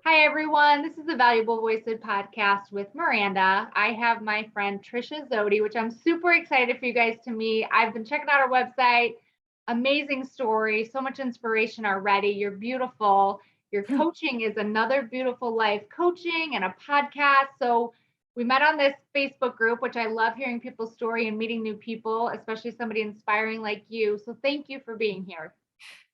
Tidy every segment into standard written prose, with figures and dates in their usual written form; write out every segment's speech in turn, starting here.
Hi, everyone. This is the Valuable Voices podcast with Miranda. I have my friend Tricia Zody, which I'm super excited for you guys to meet. I've been checking out our website. Amazing story, so much inspiration already. You're beautiful. Your coaching is another beautiful life coaching and a podcast. So we met on this Facebook group, which I love hearing people's story and meeting new people, especially somebody inspiring like you. So thank you for being here.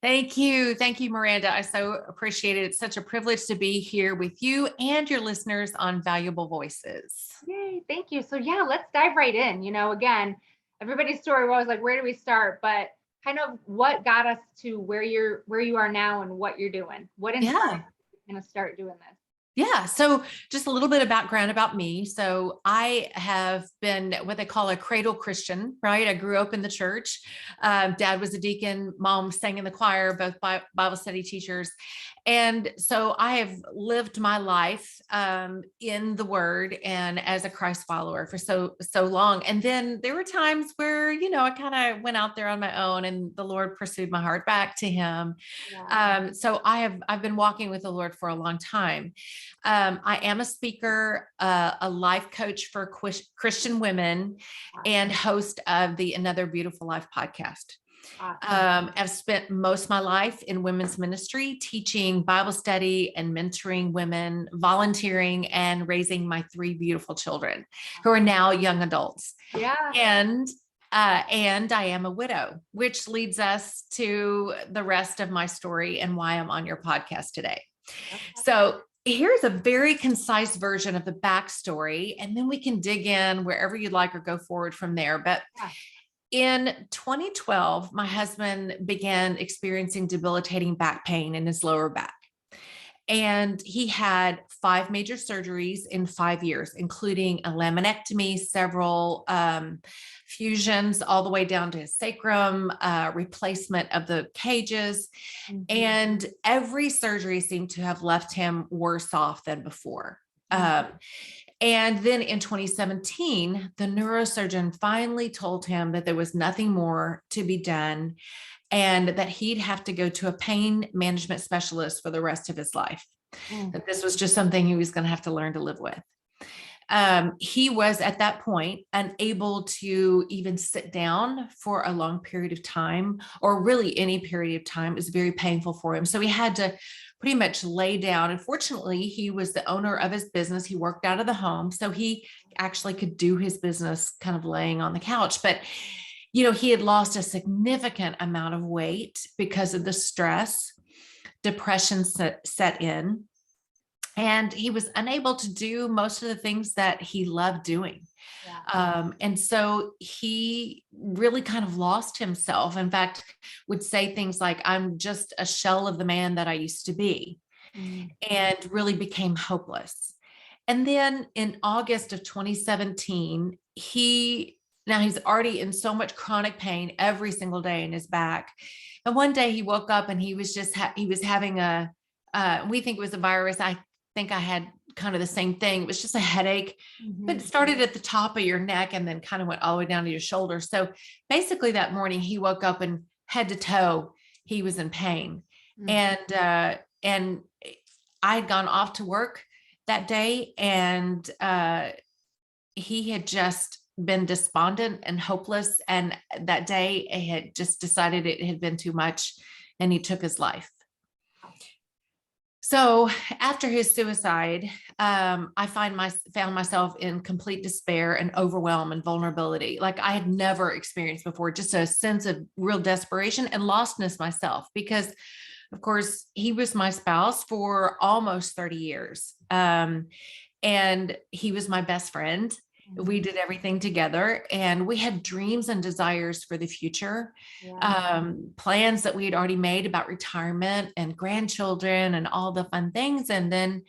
Thank you. Thank you, Miranda. I so appreciate it. It's such a privilege to be here with you and your listeners on Valuable Voices. Yay, thank you. So yeah, let's dive right in. Again, everybody's story, we're always like, where do we start? But kind of what got us to where you are now and what you're doing. What inspired you to start doing this? Yeah. So just a little bit of background about me. So I have been what they call a cradle Christian, right? I grew up in the church. Dad was a deacon, mom sang in the choir, both Bible study teachers. And so I have lived my life in the word and as a Christ follower for so long. And then there were times where, I kind of went out there on my own and the Lord pursued my heart back to him. Yeah. So I've been walking with the Lord for a long time. I am a speaker, a life coach for Christian women, and host of the Another Beautiful Life podcast. I've spent most of my life in women's ministry, teaching Bible study and mentoring women, volunteering, and raising my 3 beautiful children who are now young adults. Yeah. And I am a widow, which leads us to the rest of my story and why I'm on your podcast today. Okay. So here's a very concise version of the backstory, and then we can dig in wherever you'd like or go forward from there. But in 2012, my husband began experiencing debilitating back pain in his lower back. And he had 5 major surgeries in 5 years, including a laminectomy, several fusions, all the way down to his sacrum, replacement of the cages. Mm-hmm. And every surgery seemed to have left him worse off than before. Mm-hmm. And then in 2017, the neurosurgeon finally told him that there was nothing more to be done and that he'd have to go to a pain management specialist for the rest of his life. That this was just something he was going to have to learn to live with. He was at that point unable to even sit down for a long period of time, or really any period of time. It was very painful for him. So he had to pretty much lay down. And fortunately, he was the owner of his business. He worked out of the home, so he actually could do his business kind of laying on the couch. But he had lost a significant amount of weight because of the stress. Depression set in, and he was unable to do most of the things that he loved doing. Yeah. And so he really kind of lost himself. In fact, would say things like, "I'm just a shell of the man that I used to be," and really became hopeless. And then in August of 2017, now he's already in so much chronic pain every single day in his back. And one day he woke up and he was just, he was having we think it was a virus. I think I had kind of the same thing. It was just a headache, but it started at the top of your neck and then kind of went all the way down to your shoulder. So basically that morning he woke up and head to toe, he was in pain. And I had gone off to work that day, and he had just been despondent and hopeless. And that day he had just decided it had been too much, and he took his life. So after his suicide, I found myself in complete despair and overwhelm and vulnerability, like I had never experienced before, just a sense of real desperation and lostness myself, because of course he was my spouse for almost 30 years. And he was my best friend. We did everything together, and we had dreams and desires for the future, plans that we had already made about retirement and grandchildren and all the fun things. And then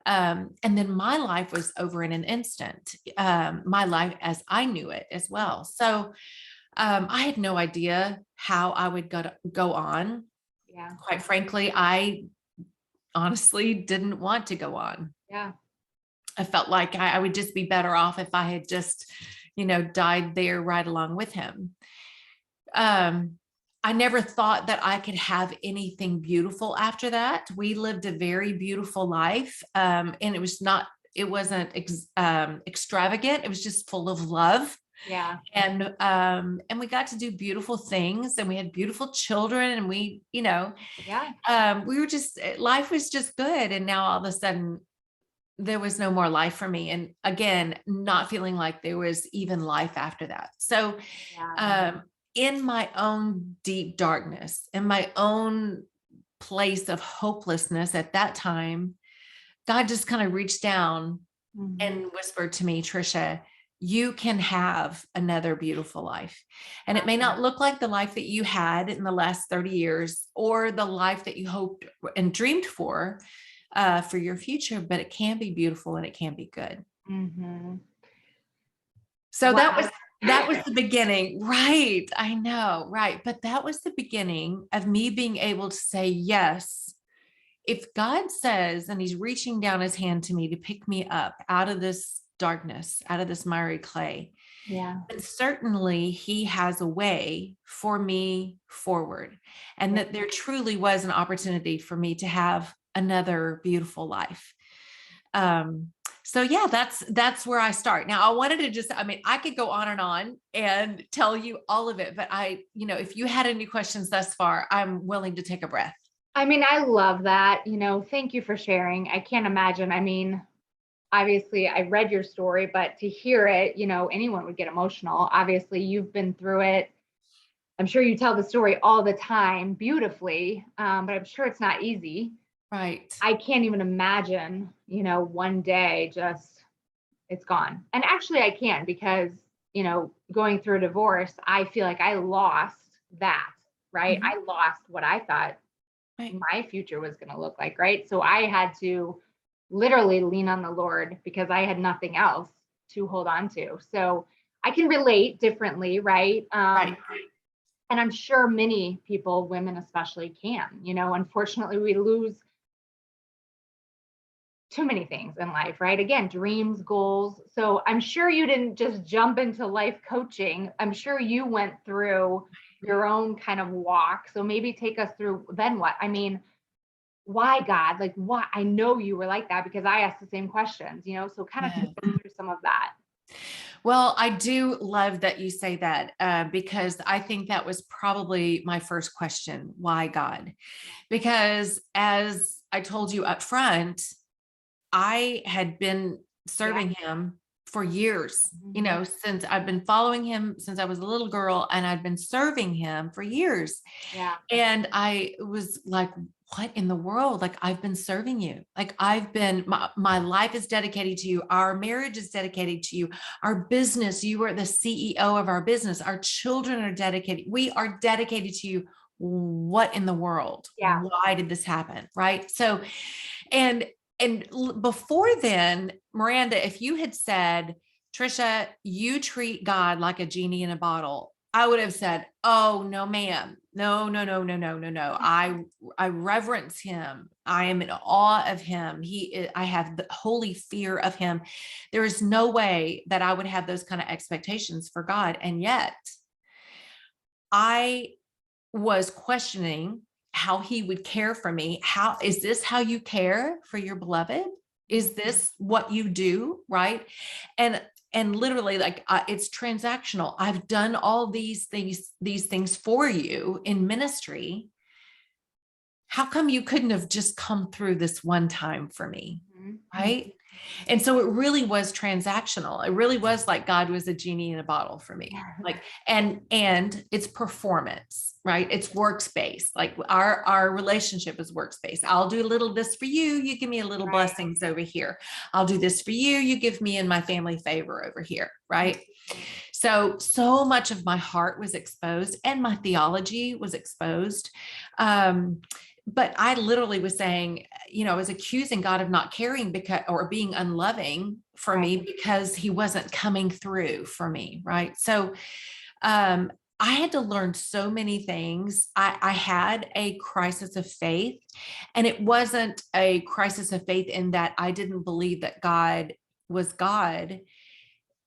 my life was over in an instant, my life as I knew it as well. So I had no idea how I would go on. Yeah. Quite frankly, I honestly didn't want to go on. Yeah. I felt like I would just be better off if I had just, died there right along with him. I never thought that I could have anything beautiful after that. We lived a very beautiful life. And it wasn't extravagant. It was just full of love. Yeah. And we got to do beautiful things, and we had beautiful children, and we, Yeah. we were just, life was just good. And now all of a sudden there was no more life for me. And again, not feeling like there was even life after that. So, Yeah. in my own deep darkness, in my own place of hopelessness at that time, God just kind of reached down Mhm. and whispered to me, Tricia, you can have another beautiful life. And it may not look like the life that you had in the last 30 years or the life that you hoped and dreamed for your future, but it can be beautiful and it can be good. Mm-hmm. So Wow. that was the beginning. Right. I know. Right. But that was the beginning of me being able to say, yes, if God says, and he's reaching down his hand to me to pick me up out of this darkness, out of this miry clay, Yeah. then certainly he has a way for me forward. And Yeah. that there truly was an opportunity for me to have another beautiful life. So yeah, that's where I start. Now I wanted to I could go on and tell you all of it, but if you had any questions thus far, I'm willing to take a breath. I mean, I love that. Thank you for sharing. I can't imagine. I mean, obviously, I read your story, but to hear it, anyone would get emotional. Obviously, you've been through it. I'm sure you tell the story all the time beautifully, but I'm sure it's not easy. Right. I can't even imagine, one day just it's gone. And actually, I can because, going through a divorce, I feel like I lost that, right? Mhm. I lost what I thought Right. my future was going to look like, right? So I had to literally lean on the Lord because I had nothing else to hold on to. So I can relate differently, right? Right. And I'm sure many people, women especially, can. Unfortunately, we lose too many things in life, right? Again, dreams, goals. So I'm sure you didn't just jump into life coaching. I'm sure you went through your own kind of walk. So maybe take us through then what? I mean, why God? Like, why? I know you were like that because I asked the same questions, so kind of Yeah. take us through some of that. Well, I do love that you say that because I think that was probably my first question. Why God? Because as I told you up front, I had been Yeah. serving him for years, Mhm. since I've been following him since I was a little girl, and I'd been serving him for years. Yeah. And I was like, what in the world? Like, I've been serving you. Like, my life is dedicated to you. Our marriage is dedicated to you. Our business, you are the CEO of our business. Our children are dedicated. We are dedicated to you. What in the world? Yeah. Why did this happen? Right. So, and before then, Miranda, if you had said, Tricia, you treat God like a genie in a bottle, I would have said, oh, no, ma'am. No, no, no, no, no, no, no. I reverence him. I am in awe of him. I have the holy fear of him. There is no way that I would have those kind of expectations for God. And yet I was questioning how he would care for me. How is this how you care for your beloved? Is this what you do? Right. And literally, like, it's transactional. I've done all these things for you in ministry. How come you couldn't have just come through this one time for me? Mhm. Right. And so it really was transactional. It really was like God was a genie in a bottle for me. Like, and it's performance, right? It's workspace. Like our relationship is workspace. I'll do a little this for you. You give me a little Right. blessings over here. I'll do this for you. You give me and my family favor over here. Right. So much of my heart was exposed and my theology was exposed. But I literally was saying, I was accusing God of not caring or being unloving for Right. me because he wasn't coming through for me. Right. So, I had to learn so many things. I had a crisis of faith, and it wasn't a crisis of faith in that I didn't believe that God was God.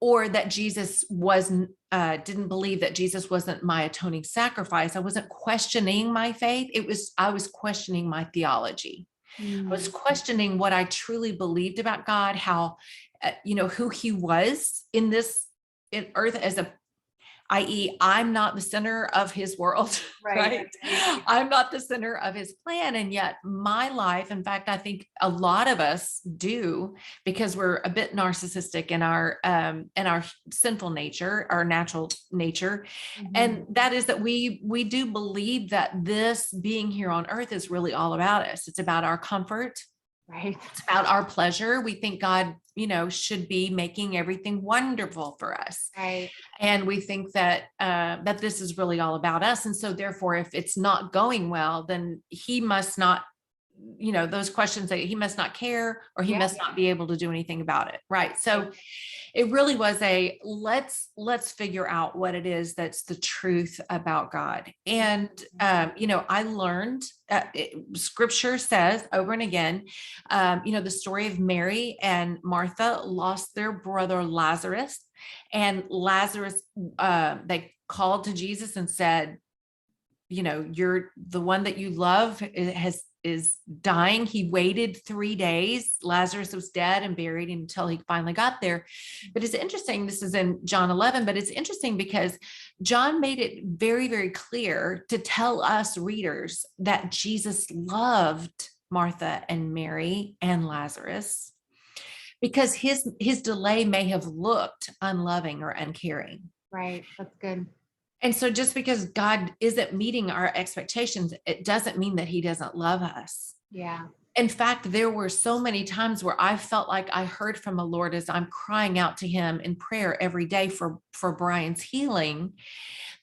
or that Jesus wasn't, didn't believe that Jesus wasn't my atoning sacrifice. I wasn't questioning my faith. I was questioning my theology. I was questioning what I truly believed about God, how, who he was in earth as i.e., I'm not the center of his world, right? I'm not the center of his plan. And yet my life, in fact, I think a lot of us do, because we're a bit narcissistic in our sinful nature, our natural nature. And that is that we do believe that this being here on earth is really all about us. It's about our comfort. Right. It's about our pleasure. We think God, should be making everything wonderful for us. Right. And we think that that this is really all about us. And so therefore, if it's not going well, then he must not, those questions that he must not care, or he must not be able to do anything about it. Right. So it really was let's figure out what it is that's the truth about God. And, I learned, scripture says over and again, the story of Mary and Martha lost their brother Lazarus, and Lazarus, they called to Jesus and said, you're the one that you love is dying. He waited 3 days. Lazarus was dead and buried until he finally got there. But it's interesting. This is in John 11, but it's interesting because John made it very, very clear to tell us readers that Jesus loved Martha and Mary and Lazarus, because his delay may have looked unloving or uncaring. Right. That's good. And so just because God isn't meeting our expectations, it doesn't mean that he doesn't love us. Yeah. In fact, there were so many times where I felt like I heard from the Lord as I'm crying out to him in prayer every day for Brian's healing,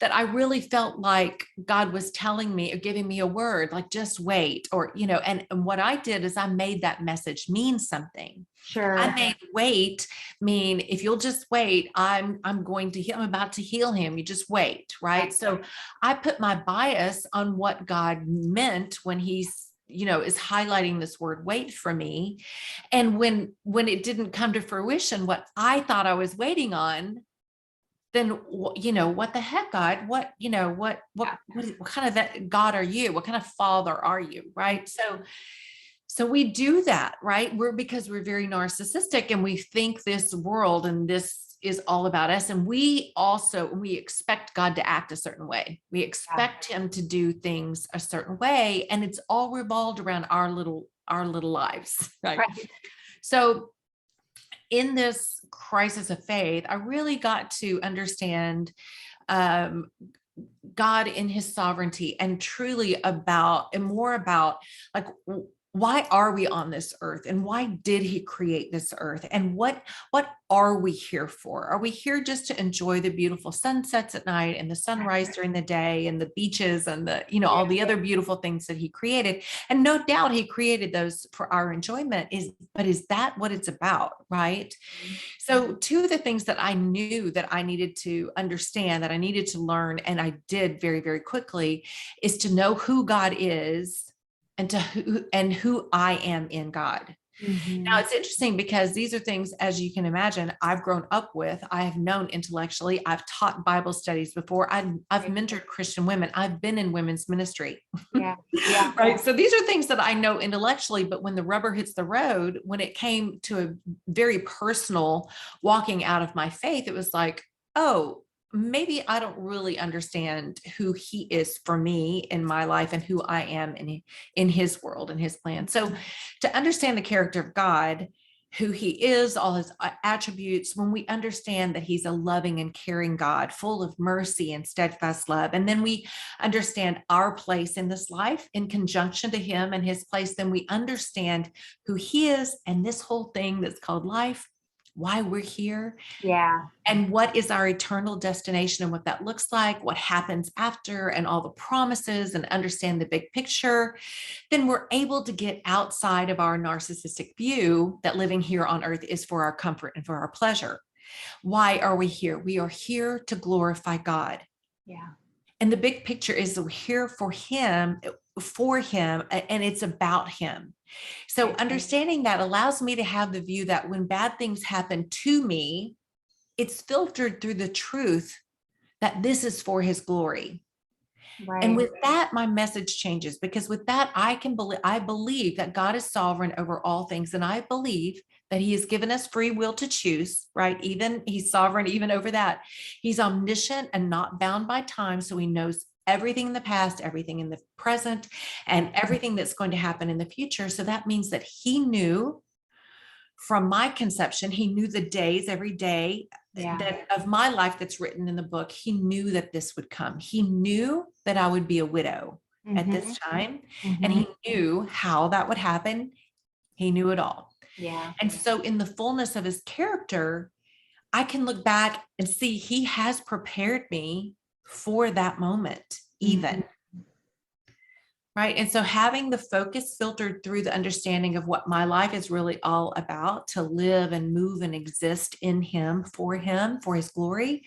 that I really felt like God was telling me or giving me a word, like, just wait, or, and what I did is I made that message mean something. Sure. I made wait mean, if you'll just wait, I'm about to heal him. You just wait. Right. So I put my bias on what God meant when he's, is highlighting this word wait for me. And when it didn't come to fruition, what I thought I was waiting on, then, what the heck, God, what kind of that God are you? What kind of father are you? Right. So we do that, right? Because we're very narcissistic, and we think this world and this is all about us. And we expect God to act a certain way. We expect him to do things a certain way. And it's all revolved around our little lives. Right. So in this crisis of faith, I really got to understand God in his sovereignty, and truly more about like, why are we on this earth, and why did he create this earth, and what are we here for? Are we here just to enjoy the beautiful sunsets at night and the sunrise during the day and the beaches and the, all the other beautiful things that he created? And no doubt he created those for our enjoyment, but is that what it's about? Right. So two of the things that I knew that I needed to understand, that I needed to learn, and I did very, very quickly, is to know who God is, and who I am in God. Now, it's interesting because these are things, as you can imagine, I've grown up with. I have known intellectually. I've taught Bible studies before. I've mentored Christian women. I've been in women's ministry. Yeah. Right. So these are things that I know intellectually, but when the rubber hits the road, when it came to a very personal walking out of my faith, it was like, oh, maybe I don't really understand who he is for me in my life, and who I am in his world and his plan. So to understand the character of God, who he is, all his attributes, when we understand that he's a loving and caring God, full of mercy and steadfast love, and then we understand our place in this life in conjunction to him and his place, then we understand who he is and this whole thing that's called life, why we're here. Yeah. And what is our eternal destination, and what that looks like, what happens after, and all the promises, and understand the big picture, then we're able to get outside of our narcissistic view that living here on earth is for our comfort and for our pleasure. Why are we here? We are here to glorify God. Yeah. And the big picture is that we're here for him, and it's about him. So understanding that allows me to have the view that when bad things happen to me, it's filtered through the truth that this is for his glory. Right. And with that, my message changes, because with that, I believe that God is sovereign over all things. And I believe that he has given us free will to choose, right? Even he's sovereign, even over that. He's omniscient and not bound by time. So he knows everything in the past, everything in the present, and everything that's going to happen in the future. So that means that he knew from my conception, he knew the days, every day that of my life that's written in the book. He knew that this would come. He knew that I would be a widow at this time, and he knew how that would happen. He knew it all. Yeah. And so in the fullness of his character, I can look back and see he has prepared me for that moment, even. Right. And so having the focus filtered through the understanding of what my life is really all about, to live and move and exist in him, for his glory,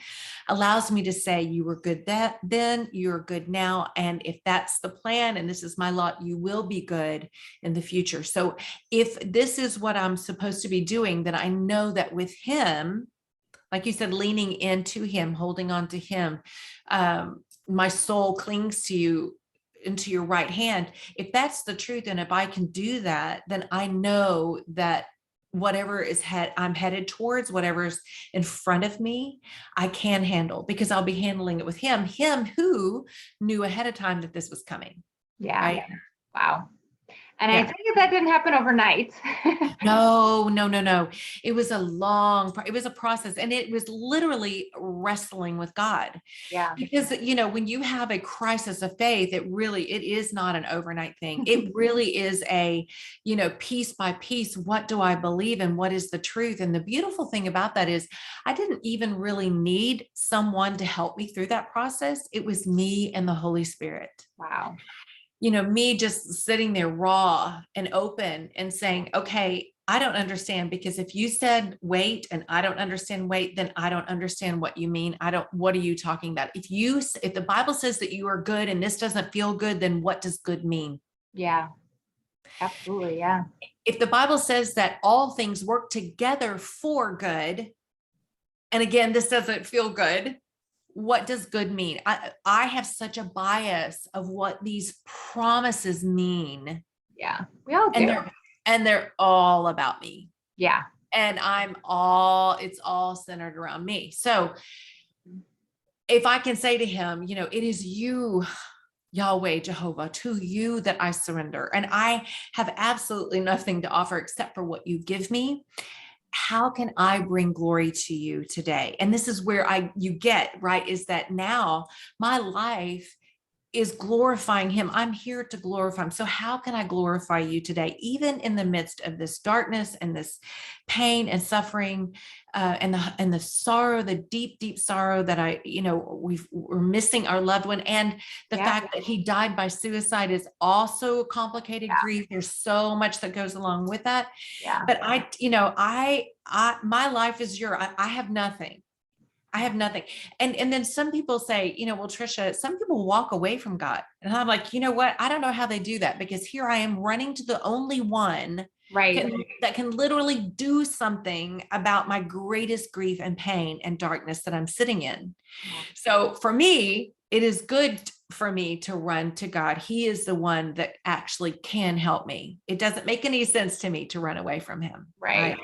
allows me to say, you were good then, you're good now. And if that's the plan and this is my lot, you will be good in the future. So if this is what I'm supposed to be doing, then I know that with him, like you said, leaning into him, holding on to him, my soul clings to you, into your right hand. If that's the truth, and if I can do that, then I know that whatever I'm headed towards, whatever's in front of me, I can handle, because I'll be handling it with him who knew ahead of time that this was coming. Yeah. Right? Wow. And I think that didn't happen overnight. No. It was it was a process, and it was literally wrestling with God. Yeah. Because, when you have a crisis of faith, it is not an overnight thing. It really is a, piece by piece, what do I believe and what is the truth? And the beautiful thing about that is I didn't even really need someone to help me through that process. It was me and the Holy Spirit. Wow. Me just sitting there raw and open and saying, okay, I don't understand, because if you said wait and I don't understand wait, then I don't understand what you mean. What are you talking about? If the Bible says that you are good and this doesn't feel good, then what does good mean? Yeah, absolutely. Yeah. If the Bible says that all things work together for good, and again, this doesn't feel good, what does good mean? I have such a bias of what these promises mean. Yeah, we all do. And they're all about me. Yeah. And it's all centered around me. So if I can say to him, it is you, Yahweh, Jehovah, to you that I surrender. And I have absolutely nothing to offer except for what you give me. How can I bring glory to you today? And this is where you get, right, is that now my life is glorifying him. I'm here to glorify him. So how can I glorify you today, even in the midst of this darkness and this pain and suffering, and the sorrow, the deep, deep sorrow that we're missing our loved one. And the fact that he died by suicide is also a complicated grief. There's so much that goes along with that. Yeah. But my life is I have nothing. I have nothing. And then some people say, well, Tricia, some people walk away from God. And I'm like, you know what? I don't know how they do that, because here I am running to the only one that can literally do something about my greatest grief and pain and darkness that I'm sitting in. So for me, it is good for me to run to God. He is the one that actually can help me. It doesn't make any sense to me to run away from him. Right.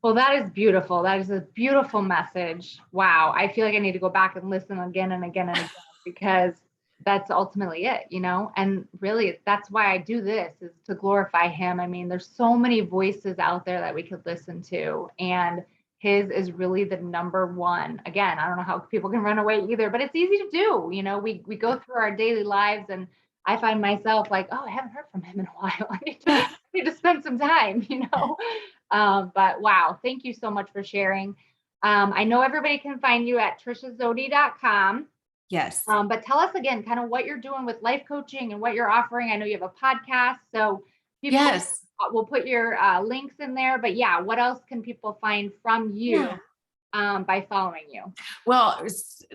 Well, that is beautiful. That is a beautiful message. Wow. I feel like I need to go back and listen again and again and again, because that's ultimately it, and really that's why I do this, is to glorify him. I mean, there's so many voices out there that we could listen to, and his is really the number one. Again, I don't know how people can run away either, but it's easy to do. We go through our daily lives, and I find myself like, oh, I haven't heard from him in a while. I need to spend some time, but wow, thank you so much for sharing. I know everybody can find you at triciazody.com. Yes. But tell us again, kind of what you're doing with life coaching and what you're offering. I know you have a podcast, so we'll put your links in there, but what else can people find from you by following you? Well,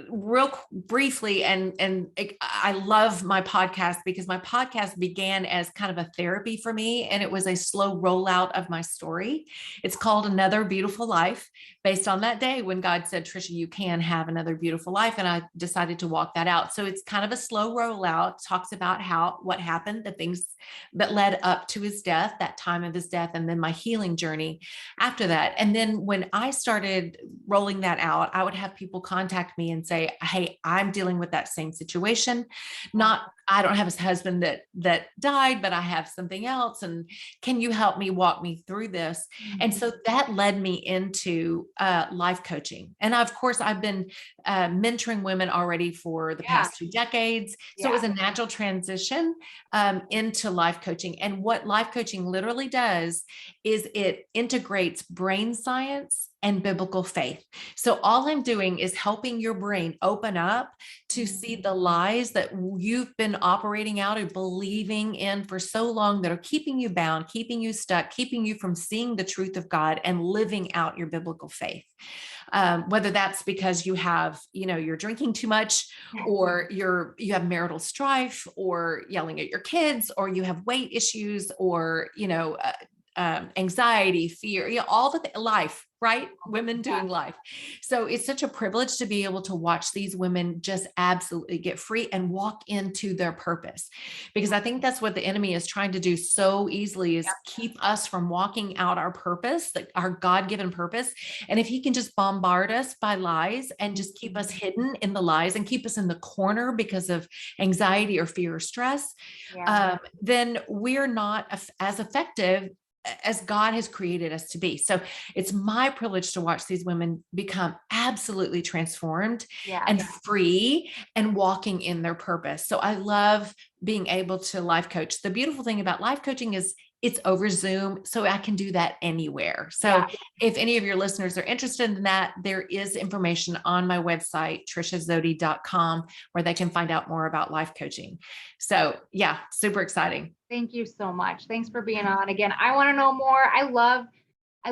real briefly, I love my podcast because my podcast began as kind of a therapy for me, and it was a slow rollout of my story. It's called Another Beautiful Life, based on that day when God said, Tricia, you can have another beautiful life. And I decided to walk that out. So it's kind of a slow rollout, talks about what happened, the things that led up to his death, that time of his death, and then my healing journey after that. And then when I started rolling that out, I would have people contact me and say, hey, I'm dealing with that same situation. I don't have a husband that died, but I have something else. And can you help me walk me through this? And so that led me into life coaching. And of course, I've been mentoring women already for the past 2 decades. So it was a natural transition into life coaching. And what life coaching literally does is it integrates brain science and biblical faith. So all I'm doing is helping your brain open up to see the lies that you've been operating out and believing in for so long that are keeping you bound, keeping you stuck, keeping you from seeing the truth of God and living out your biblical faith. Whether that's because you have, you're drinking too much, or you have marital strife, or yelling at your kids, or you have weight issues, or, anxiety, fear, all the life, right? Women doing life. So it's such a privilege to be able to watch these women just absolutely get free and walk into their purpose. Because I think that's what the enemy is trying to do so easily, is keep us from walking out our purpose, our God-given purpose. And if he can just bombard us by lies and just keep us hidden in the lies and keep us in the corner because of anxiety or fear or stress, then we're not as effective as God has created us to be. So it's my privilege to watch these women become absolutely transformed and free and walking in their purpose. So I love being able to life coach. The beautiful thing about life coaching is it's over Zoom, so I can do that anywhere. So if any of your listeners are interested in that, there is information on my website, triciazody.com, where they can find out more about life coaching. So super exciting. Thank you so much. Thanks for being on again. I want to know more. I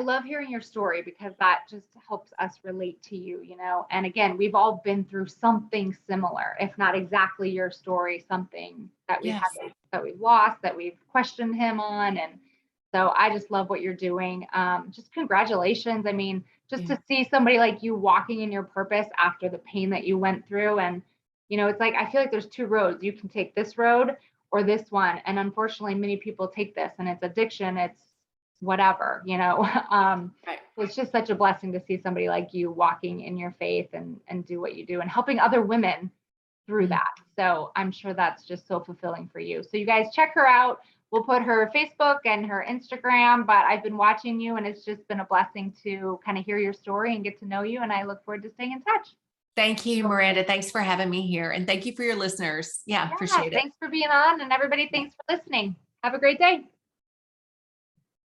love hearing your story because that just helps us relate to you, and again, we've all been through something similar, if not exactly your story, something that we've had, that we've lost, that we've questioned him on. And so I just love what you're doing. Just congratulations. I mean, just to see somebody like you walking in your purpose after the pain that you went through. And, it's like, I feel like there's 2 roads. You can take this road or this one. And unfortunately, many people take this, and it's addiction. It's whatever, So it's just such a blessing to see somebody like you walking in your faith and do what you do and helping other women through that. So I'm sure that's just so fulfilling for you. So you guys check her out. We'll put her Facebook and her Instagram, but I've been watching you, and it's just been a blessing to kind of hear your story and get to know you. And I look forward to staying in touch. Thank you, Miranda. Thanks for having me here. And thank you for your listeners. Appreciate it. Thanks for being on. And everybody, thanks for listening. Have a great day.